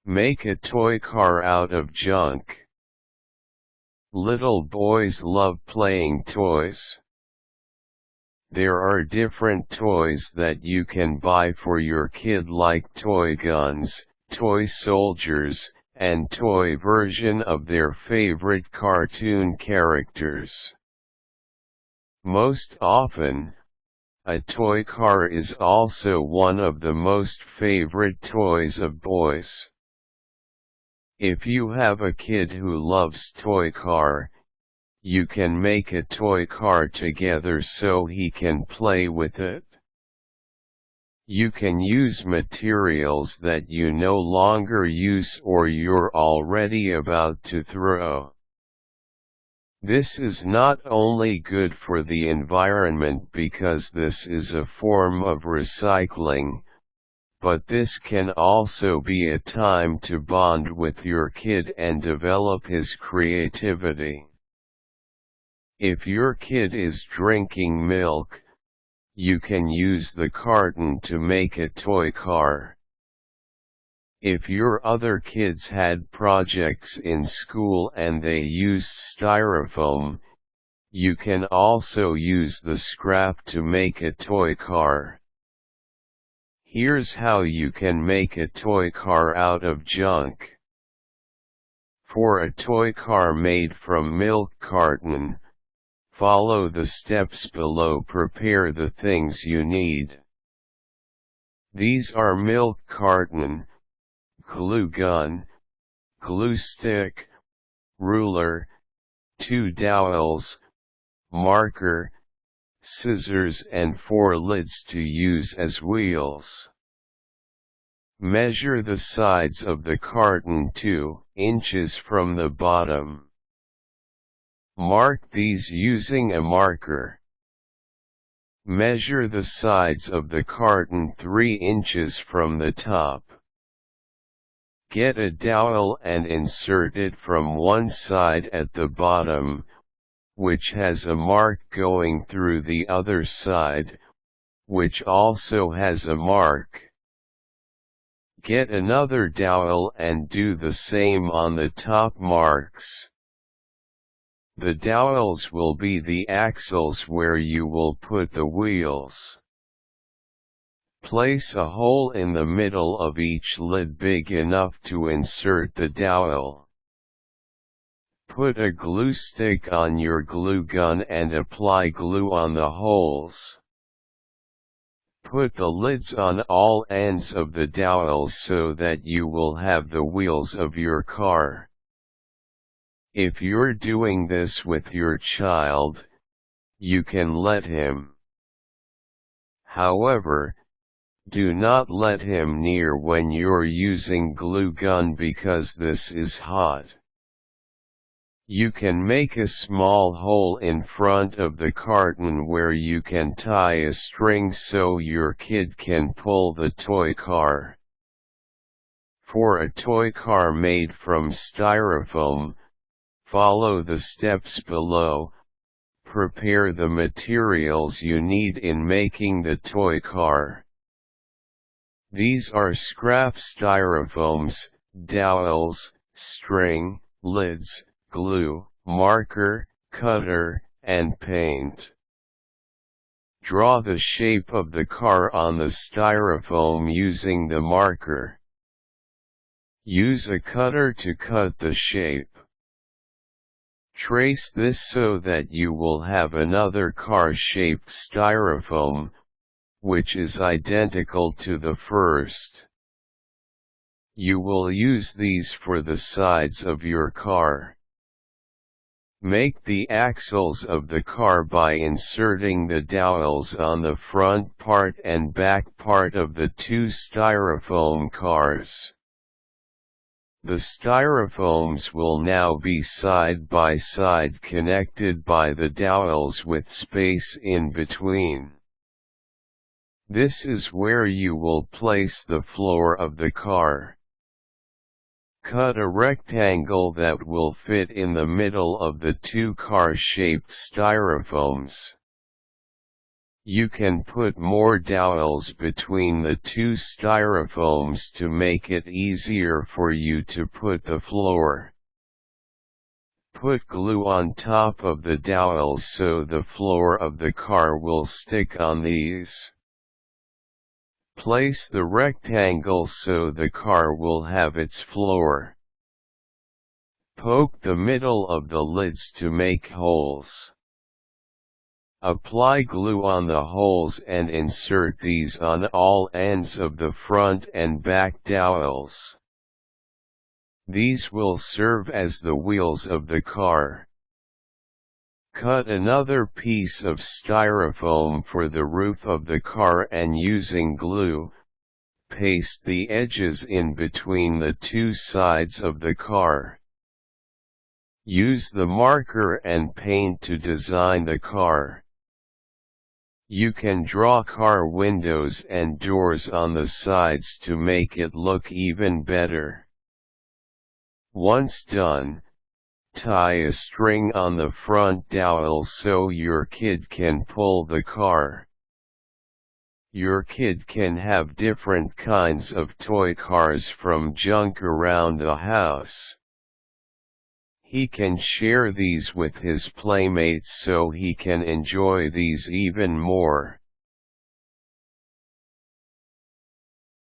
Make a toy car out of junk. Little boys love playing toys. There are different toys that you can buy for your kid, like toy guns, toy soldiers, and toy version of their favorite cartoon characters. Most often, a toy car is also one of the most favorite toys of boys. If you have a kid who loves toy car, you can make a toy car together so he can play with it. You can use materials that you no longer use or you're already about to throw. This is not only good for the environment because this is a form of recycling, but this can also be a time to bond with your kid and develop his creativity. If your kid is drinking milk, you can use the carton to make a toy car. If your other kids had projects in school and they used styrofoam, you can also use the scrap to make a toy car. Here's how you can make a toy car out of junk. For a toy car made from milk carton, follow the steps below. Prepare the things you need. These are milk carton, glue gun, glue stick, ruler, 2 dowels, marker, scissors and 4 lids to use as wheels. Measure the sides of the carton 2 inches from the bottom. Mark these using a marker. Measure the sides of the carton 3 inches from the top. Get a dowel and insert it from one side at the bottom, which has a mark going through the other side, which also has a mark. Get another dowel and do the same on the top marks. The dowels will be the axles where you will put the wheels. Place a hole in the middle of each lid big enough to insert the dowel. Put a glue stick on your glue gun and apply glue on the holes. Put the lids on all ends of the dowels so that you will have the wheels of your car. If you're doing this with your child, you can let him. However, do not let him near when you're using glue gun because this is hot. You can make a small hole in front of the carton where you can tie a string so your kid can pull the toy car. For a toy car made from styrofoam, follow the steps below. Prepare the materials you need in making the toy car. These are scrap styrofoams, dowels, string, lids, glue, marker, cutter, and paint. Draw the shape of the car on the styrofoam using the marker. Use a cutter to cut the shape. Trace this so that you will have another car-shaped styrofoam, which is identical to the first. You will use these for the sides of your car. Make the axles of the car by inserting the dowels on the front part and back part of the 2 styrofoam cars. The styrofoams will now be side by side connected by the dowels with space in between. This is where you will place the floor of the car. Cut a rectangle that will fit in the middle of the 2 car-shaped styrofoams. You can put more dowels between the two styrofoams to make it easier for you to put the floor. Put glue on top of the dowels so the floor of the car will stick on these. Place the rectangle so the car will have its floor. Poke the middle of the lids to make holes. Apply glue on the holes and insert these on all ends of the front and back dowels. These will serve as the wheels of the car. Cut another piece of styrofoam for the roof of the car and using glue, paste the edges in between the two sides of the car. Use the marker and paint to design the car. You can draw car windows and doors on the sides to make it look even better. Once done, tie a string on the front dowel so your kid can pull the car. Your kid can have different kinds of toy cars from junk around the house. He can share these with his playmates so he can enjoy these even more.